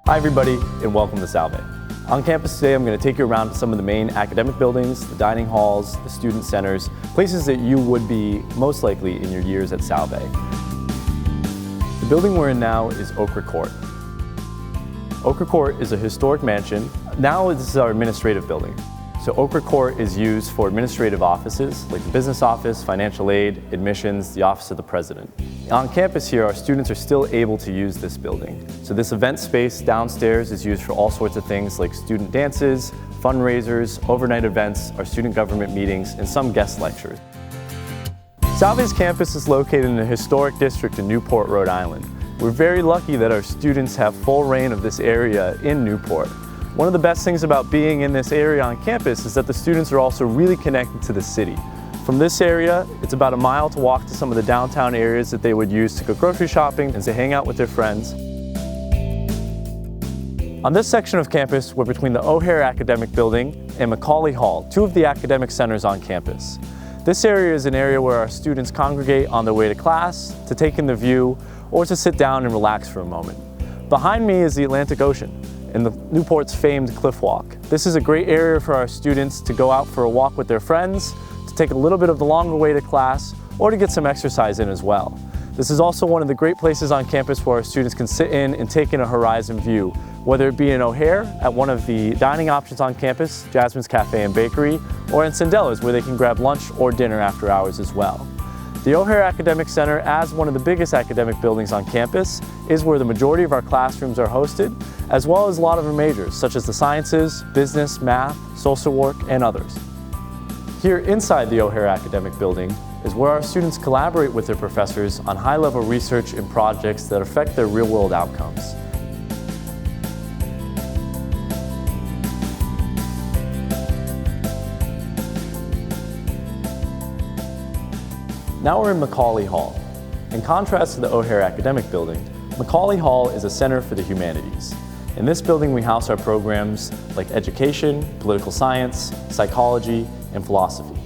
Hi everybody, and welcome to Salve. On campus today, I'm going to take you around to some of the main academic buildings, the dining halls, the student centers, places that you would be most likely in your years at Salve. The building we're in now is Okra Court. Okra Court is a historic mansion. Now this is our administrative building. So Okra Court is used for administrative offices like the business office, financial aid, admissions, the office of the president. On campus here, our students are still able to use this building. So this event space downstairs is used for all sorts of things like student dances, fundraisers, overnight events, our student government meetings, and some guest lectures. Salve's campus is located in a historic district in Newport, Rhode Island. We're very lucky that our students have full reign of this area in Newport. One of the best things about being in this area on campus is that the students are also really connected to the city. From this area, it's about a mile to walk to some of the downtown areas that they would use to go grocery shopping and to hang out with their friends. On this section of campus, we're between the O'Hare Academic Building and McCauley Hall, two of the academic centers on campus. This area is an area where our students congregate on their way to class, to take in the view, or to sit down and relax for a moment. Behind me is the Atlantic Ocean and the Newport's famed Cliff Walk. This is a great area for our students to go out for a walk with their friends, to take a little bit of the longer way to class, or to get some exercise in as well. This is also one of the great places on campus where our students can sit in and take in a horizon view, whether it be in O'Hare at one of the dining options on campus, Jasmine's Cafe and Bakery, or in Sandella's where they can grab lunch or dinner after hours as well. The O'Hare Academic Center, as one of the biggest academic buildings on campus, is where the majority of our classrooms are hosted, as well as a lot of our majors, such as the sciences, business, math, social work, and others. Here inside the O'Hare Academic Building is where our students collaborate with their professors on high-level research and projects that affect their real-world outcomes. Now we're in McCauley Hall. In contrast to the O'Hare Academic Building, McCauley Hall is a center for the humanities. In this building we house our programs like education, political science, psychology, and philosophy.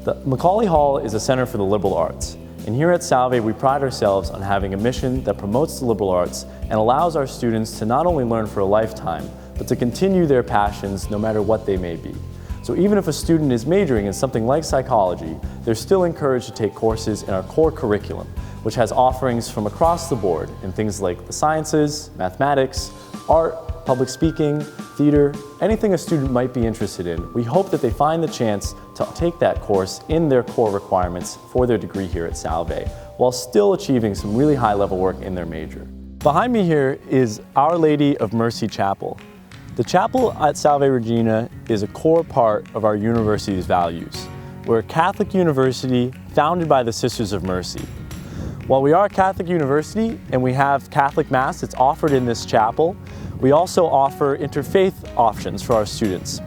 The McCauley Hall is a center for the liberal arts, and here at Salve we pride ourselves on having a mission that promotes the liberal arts and allows our students to not only learn for a lifetime, but to continue their passions no matter what they may be. So even if a student is majoring in something like psychology, they're still encouraged to take courses in our core curriculum, which has offerings from across the board in things like the sciences, mathematics, art, public speaking, theater, anything a student might be interested in. We hope that they find the chance to take that course in their core requirements for their degree here at Salve, while still achieving some really high-level work in their major. Behind me here is Our Lady of Mercy Chapel. The chapel at Salve Regina is a core part of our university's values. We're a Catholic university founded by the Sisters of Mercy. While we are a Catholic university and we have Catholic Mass that's offered in this chapel, we also offer interfaith options for our students.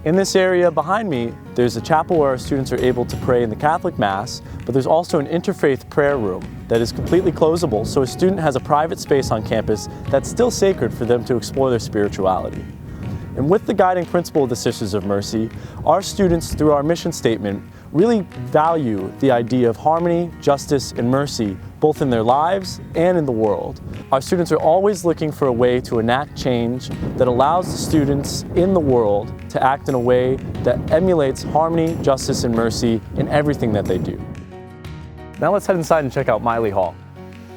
In this area behind me, there's a chapel where our students are able to pray in the Catholic Mass, but there's also an interfaith prayer room that is completely closable, so a student has a private space on campus that's still sacred for them to explore their spirituality. And with the guiding principle of the Sisters of Mercy, our students, through our mission statement, really value the idea of harmony, justice, and mercy, both in their lives and in the world. Our students are always looking for a way to enact change that allows the students in the world to act in a way that emulates harmony, justice, and mercy in everything that they do. Now let's head inside and check out Miley Hall.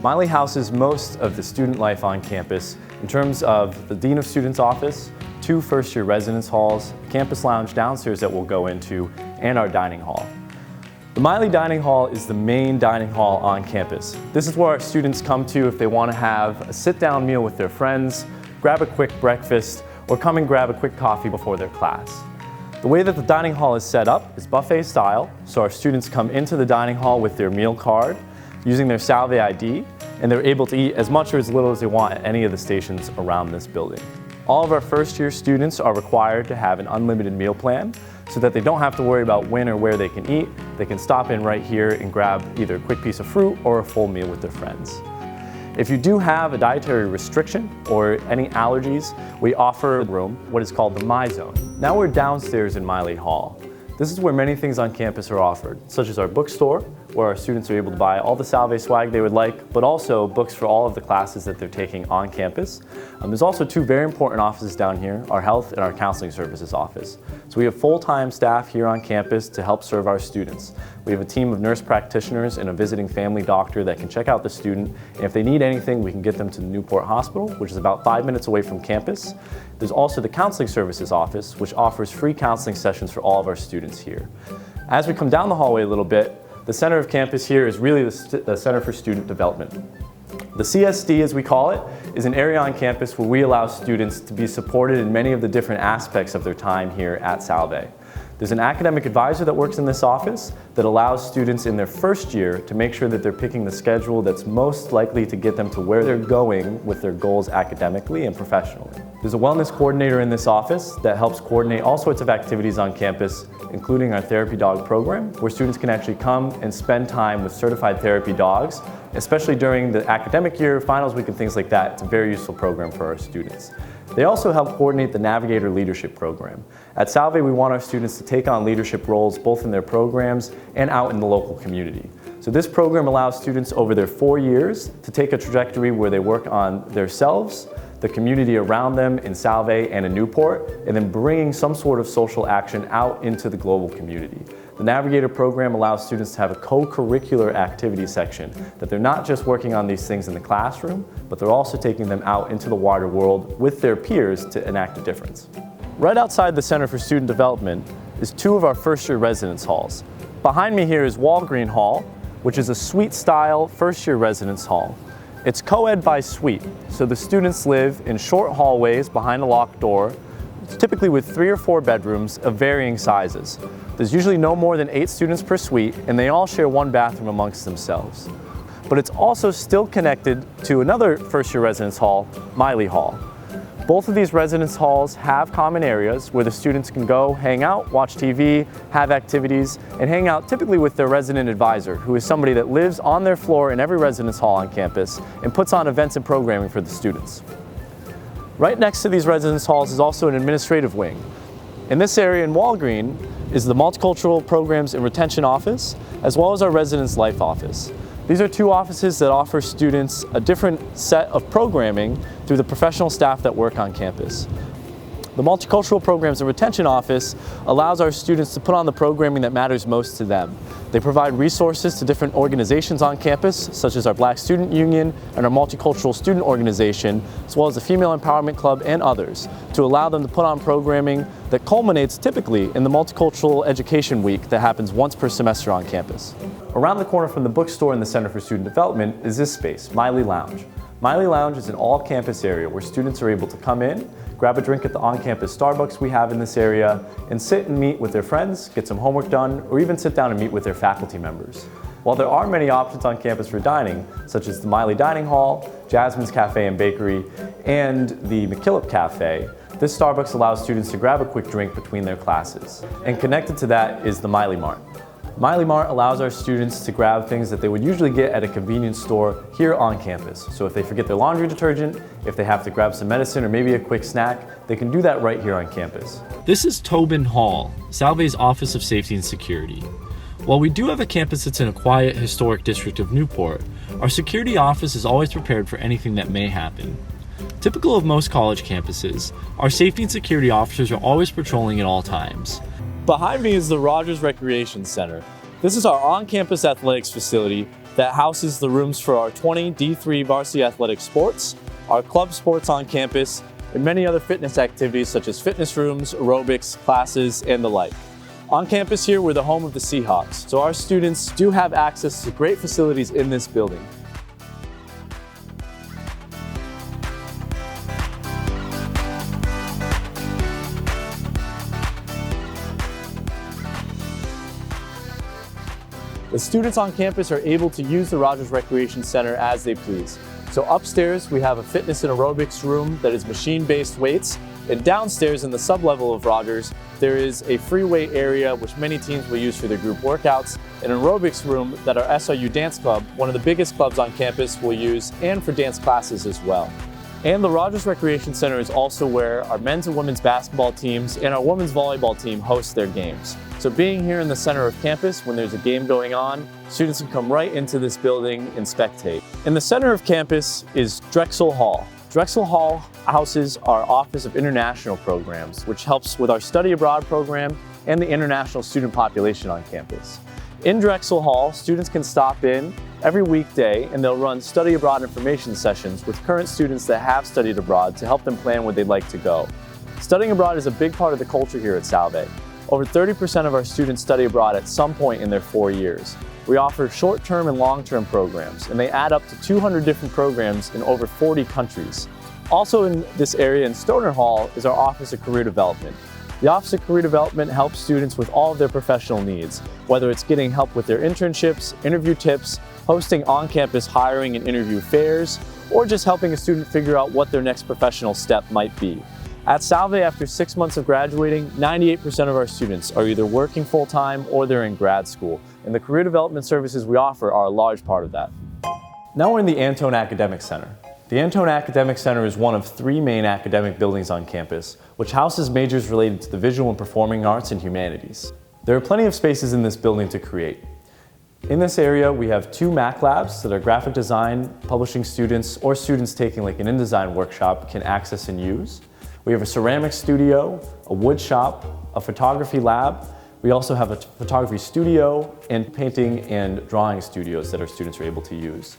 Miley houses most of the student life on campus in terms of the Dean of Students' office, 2 first-year residence halls, a campus lounge downstairs that we'll go into, and our dining hall. The Miley Dining Hall is the main dining hall on campus. This is where our students come to if they want to have a sit-down meal with their friends, grab a quick breakfast, or come and grab a quick coffee before their class. The way that the dining hall is set up is buffet style, so our students come into the dining hall with their meal card, using their Salve ID, and they're able to eat as much or as little as they want at any of the stations around this building. All of our first-year students are required to have an unlimited meal plan so that they don't have to worry about when or where they can eat. They can stop in right here and grab either a quick piece of fruit or a full meal with their friends. If you do have a dietary restriction or any allergies, we offer a room, what is called the My Zone. Now we're downstairs in Miley Hall. This is where many things on campus are offered, such as our bookstore, where our students are able to buy all the Salve swag they would like, but also books for all of the classes that they're taking on campus. There's also two very important offices down here, our health and our counseling services office. So we have full-time staff here on campus to help serve our students. We have a team of nurse practitioners and a visiting family doctor that can check out the student, and if they need anything, we can get them to the Newport Hospital, which is about 5 minutes away from campus. There's also the counseling services office, which offers free counseling sessions for all of our students here. As we come down the hallway a little bit, the center of campus here is really the Center for Student Development. The CSD, as we call it, is an area on campus where we allow students to be supported in many of the different aspects of their time here at Salve. There's an academic advisor that works in this office that allows students in their first year to make sure that they're picking the schedule that's most likely to get them to where they're going with their goals academically and professionally. There's a wellness coordinator in this office that helps coordinate all sorts of activities on campus, including our therapy dog program, where students can actually come and spend time with certified therapy dogs, especially during the academic year, finals week, and things like that. It's a very useful program for our students. They also help coordinate the Navigator Leadership Program. At Salve, we want our students to take on leadership roles both in their programs and out in the local community. So this program allows students over their 4 years to take a trajectory where they work on themselves, the community around them in Salve and in Newport, and then bringing some sort of social action out into the global community. The Navigator program allows students to have a co-curricular activity section, that they're not just working on these things in the classroom, but they're also taking them out into the wider world with their peers to enact a difference. Right outside the Center for Student Development is two of our first-year residence halls. Behind me here is Walgreen Hall, which is a suite-style first-year residence hall. It's co-ed by suite, so the students live in short hallways behind a locked door, typically with 3 or 4 bedrooms of varying sizes. There's usually no more than 8 students per suite, and they all share one bathroom amongst themselves. But it's also still connected to another first-year residence hall, Miley Hall. Both of these residence halls have common areas where the students can go hang out, watch TV, have activities, and hang out typically with their resident advisor, who is somebody that lives on their floor in every residence hall on campus and puts on events and programming for the students. Right next to these residence halls is also an administrative wing. In this area in Walgreen is the Multicultural Programs and Retention Office, as well as our Residence Life Office. These are two offices that offer students a different set of programming through the professional staff that work on campus. The Multicultural Programs and Retention Office allows our students to put on the programming that matters most to them. They provide resources to different organizations on campus, such as our Black Student Union and our Multicultural Student Organization, as well as the Female Empowerment Club and others, to allow them to put on programming that culminates typically in the Multicultural Education Week that happens once per semester on campus. Around the corner from the bookstore in the Center for Student Development is this space, Maile Lounge. Maile Lounge is an all-campus area where students are able to come in, grab a drink at the on-campus Starbucks we have in this area, and sit and meet with their friends, get some homework done, or even sit down and meet with their faculty members. While there are many options on campus for dining, such as the Miley Dining Hall, Jasmine's Cafe and Bakery, and the McKillip Cafe, this Starbucks allows students to grab a quick drink between their classes. And connected to that is the Miley Mart. Miley Mart allows our students to grab things that they would usually get at a convenience store here on campus. So if they forget their laundry detergent, if they have to grab some medicine or maybe a quick snack, they can do that right here on campus. This is Tobin Hall, Salve's Office of Safety and Security. While we do have a campus that's in a quiet, historic district of Newport, our security office is always prepared for anything that may happen. Typical of most college campuses, our safety and security officers are always patrolling at all times. Behind me is the Rogers Recreation Center. This is our on-campus athletics facility that houses the rooms for our 20 D3 varsity athletic sports, our club sports on campus, and many other fitness activities such as fitness rooms, aerobics, classes, and the like. On campus here, we're the home of the Seahawks, so our students do have access to great facilities in this building. The students on campus are able to use the Rogers Recreation Center as they please. So upstairs, we have a fitness and aerobics room that is machine-based weights, and downstairs in the sub-level of Rogers, there is a free weight area which many teams will use for their group workouts, an aerobics room that our SRU Dance Club, one of the biggest clubs on campus, will use, and for dance classes as well. And the Rogers Recreation Center is also where our men's and women's basketball teams and our women's volleyball team host their games. So being here in the center of campus, when there's a game going on, students can come right into this building and spectate. In the center of campus is Drexel Hall. Drexel Hall houses our Office of International Programs, which helps with our study abroad program and the international student population on campus. In Drexel Hall, students can stop in every weekday and they'll run study abroad information sessions with current students that have studied abroad to help them plan where they'd like to go. Studying abroad is a big part of the culture here at Salve. Over 30% of our students study abroad at some point in their 4 years. We offer short-term and long-term programs, and they add up to 200 different programs in over 40 countries. Also in this area in Stoner Hall is our Office of Career Development. The Office of Career Development helps students with all of their professional needs, whether it's getting help with their internships, interview tips, hosting on-campus hiring and interview fairs, or just helping a student figure out what their next professional step might be. At Salve, after 6 months of graduating, 98% of our students are either working full-time or they're in grad school, and the career development services we offer are a large part of that. Now we're in the Antone Academic Center. The Antone Academic Center is one of 3 main academic buildings on campus, which houses majors related to the visual and performing arts and humanities. There are plenty of spaces in this building to create. In this area, we have 2 Mac labs that our graphic design, publishing students, or students taking like an InDesign workshop can access and use. We have a ceramics studio, a wood shop, a photography lab. We also have a photography studio and painting and drawing studios that our students are able to use.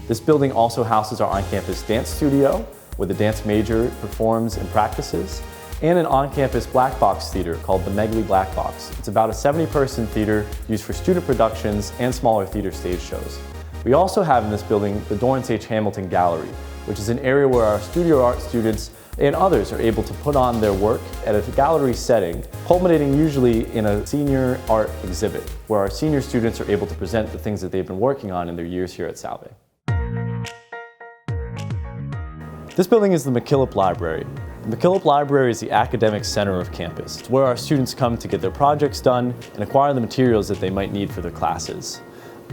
This building also houses our on-campus dance studio, where the dance major performs and practices, and an on-campus black box theater called the McCauley Black Box. It's about a 70-person theater used for student productions and smaller theater stage shows. We also have in this building the Dorrance H. Hamilton Gallery, which is an area where our studio art students and others are able to put on their work at a gallery setting, culminating usually in a senior art exhibit, where our senior students are able to present the things that they've been working on in their years here at Salve. This building is the McKillip Library. The McKillip Library is the academic center of campus. It's where our students come to get their projects done and acquire the materials that they might need for their classes.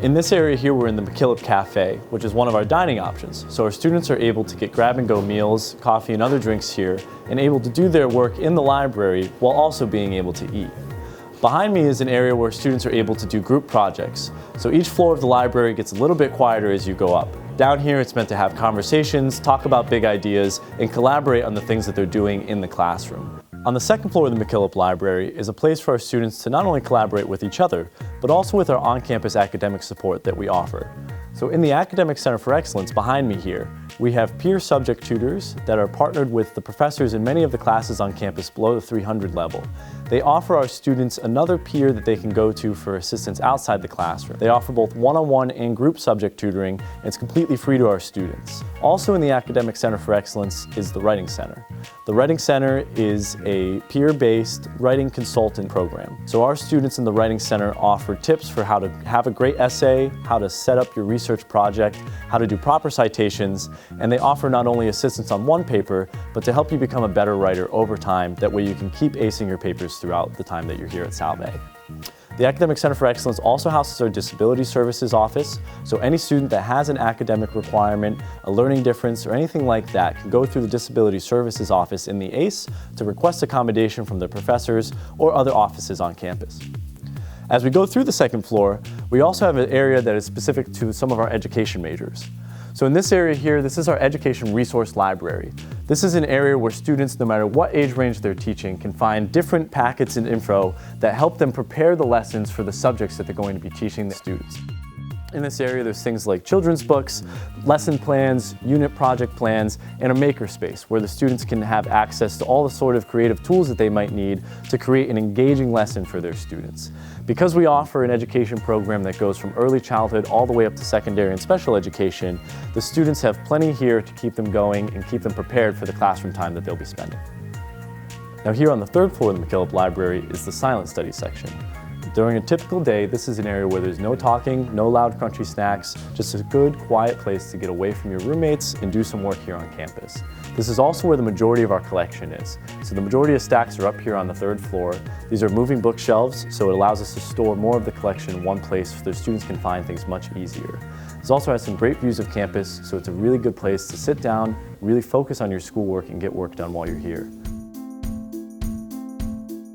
In this area here, we're in the McKillip Cafe, which is one of our dining options. So our students are able to get grab-and-go meals, coffee, and other drinks here, and able to do their work in the library while also being able to eat. Behind me is an area where students are able to do group projects. So each floor of the library gets a little bit quieter as you go up. Down here, it's meant to have conversations, talk about big ideas, and collaborate on the things that they're doing in the classroom. On the second floor of the McKillip Library is a place for our students to not only collaborate with each other, but also with our on-campus academic support that we offer. So in the Academic Center for Excellence behind me here, we have peer subject tutors that are partnered with the professors in many of the classes on campus below the 300 level. They offer our students another peer that they can go to for assistance outside the classroom. They offer both one-on-one and group subject tutoring, and it's completely free to our students. Also in the Academic Center for Excellence is the Writing Center. The Writing Center is a peer-based writing consultant program. So our students in the Writing Center offer tips for how to have a great essay, how to set up your research project, how to do proper citations, and they offer not only assistance on one paper, but to help you become a better writer over time. That way you can keep acing your papers throughout the time that you're here at Salve. The Academic Center for Excellence also houses our Disability Services Office, so any student that has an academic requirement, a learning difference, or anything like that can go through the Disability Services Office in the ACE to request accommodation from their professors or other offices on campus. As we go through the second floor, we also have an area that is specific to some of our education majors. So in this area here, this is our Education Resource Library. This is an area where students, no matter what age range they're teaching, can find different packets and info that help them prepare the lessons for the subjects that they're going to be teaching the students. In this area, there's things like children's books, lesson plans, unit project plans, and a makerspace where the students can have access to all the sort of creative tools that they might need to create an engaging lesson for their students. Because we offer an education program that goes from early childhood all the way up to secondary and special education, the students have plenty here to keep them going and keep them prepared for the classroom time that they'll be spending. Now here on the third floor of the McKillip Library is the Silent Study section. During a typical day, this is an area where there's no talking, no loud crunchy snacks, just a good, quiet place to get away from your roommates and do some work here on campus. This is also where the majority of our collection is. So the majority of stacks are up here on the third floor. These are moving bookshelves, so it allows us to store more of the collection in one place so their students can find things much easier. This also has some great views of campus, so it's a really good place to sit down, really focus on your schoolwork and get work done while you're here.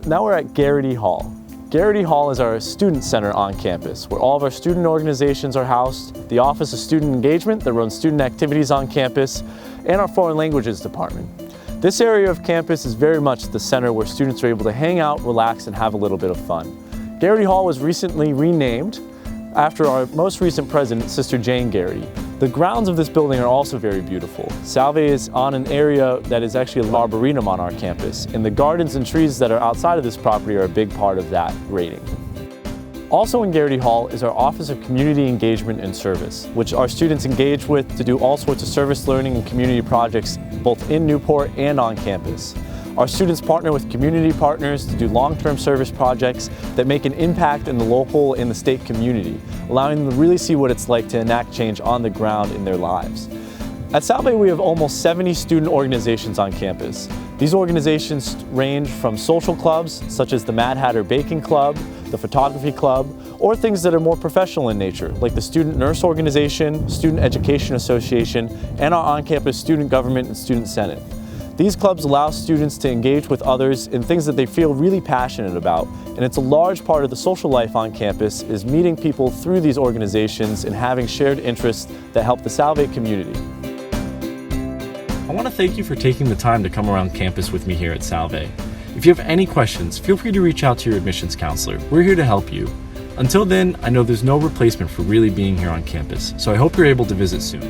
Now we're at Garrity Hall. Garrity Hall is our student center on campus, where all of our student organizations are housed, the Office of Student Engagement that runs student activities on campus, and our Foreign Languages Department. This area of campus is very much the center where students are able to hang out, relax, and have a little bit of fun. Garrity Hall was recently renamed after our most recent president, Sister Jane Garrity. The grounds of this building are also very beautiful. Salve is on an area that is actually an arboretum on our campus, and the gardens and trees that are outside of this property are a big part of that rating. Also in Garrity Hall is our Office of Community Engagement and Service, which our students engage with to do all sorts of service learning and community projects both in Newport and on campus. Our students partner with community partners to do long-term service projects that make an impact in the local and the state community, allowing them to really see what it's like to enact change on the ground in their lives. At Salve, we have almost 70 student organizations on campus. These organizations range from social clubs, such as the Mad Hatter Baking Club, the Photography Club, or things that are more professional in nature, like the Student Nurse Organization, Student Education Association, and our on-campus Student Government and Student Senate. These clubs allow students to engage with others in things that they feel really passionate about, and it's a large part of the social life on campus is meeting people through these organizations and having shared interests that help the Salve community. I want to thank you for taking the time to come around campus with me here at Salve. If you have any questions, feel free to reach out to your admissions counselor. We're here to help you. Until then, I know there's no replacement for really being here on campus, so I hope you're able to visit soon.